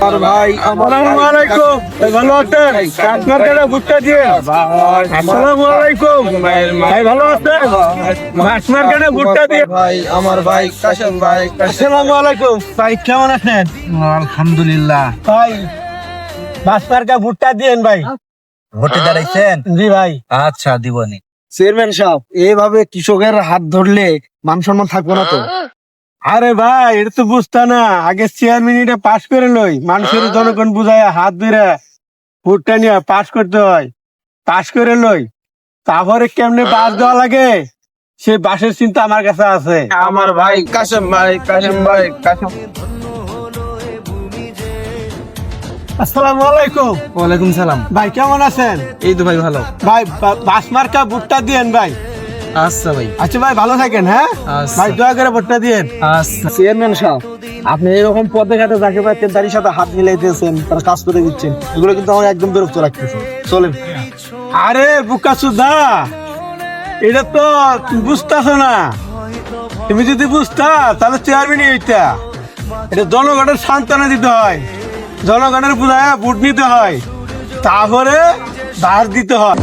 ভাই আসসালামু আলাইকুম। ভালো আছেন? আপনার কাছে ভুট্টা দিয়ে। আসসালামু আলাইকুম। ভাই ভালো আছেন? আপনার কাছে ভুট্টা দিয়ে। ভাই আমার ভাই কাশেম ভাই আসসালামু আলাইকুম। ভাই কেমন আছেন? আলহামদুলিল্লাহ। ভাই আপনার কাছে ভুট্টা দিয়েন ভাই। ভোটে দাঁড়াইছেন? জি ভাই। আচ্ছা দিবনি। চেয়ারম্যান সাহেব এইভাবে কৃষকের হাত ধরলে মান সম্মান থাকবো না তো? আরে ভাই এটা তো বুঝতা না, আগে চেয়ারম্যান এটা পাস করে লই, মানুষের জনগণ বুঝায় হাত ধরে ভুট্টা নিয়ে পাস করতে হয়, পাস করে লই, তারপরে কেমনে বাস দেওয়া লাগে সেই বাসের চিন্তা আমার কাছে আছে। আমার ভাই কাশেম ভাই কাশেম আসসালামু আলাইকুম। ওয়ালাইকুম সালাম। ভাই কেমন আছেন? এই তো ভাই ভালো। ভাই বাস মার্কা ভুট্টা দিয়েন ভাই। আচ্ছা ভাই। আচ্ছা ভাই ভালো থাকেন। হ্যাঁ আচ্ছা। ভাই দয়া করে ভুট্টা দিয়েন। আচ্ছা। চেয়ারম্যান সাহেব আপনি এরকম পথে ঘাটে যাকে পাচ্ছেন তারই সাথে হাত মিলাইতেছেন, তারা কাজ করে দিচ্ছেন, এগুলো কিন্তু আমার একদম বিরক্ত লাগতেছে। চলেন। আরে বুকা সুধা, এটা তো বুঝতেছো না। তুমি যদি বুঝতা তাহলে চেয়ারম্যানই হইতা। এটা জনগণের সান্ত্বনা দিতে হয়, জনগণের বুঝায় ভোট নিতে হয়, তারপরে বাস দিতে হয়।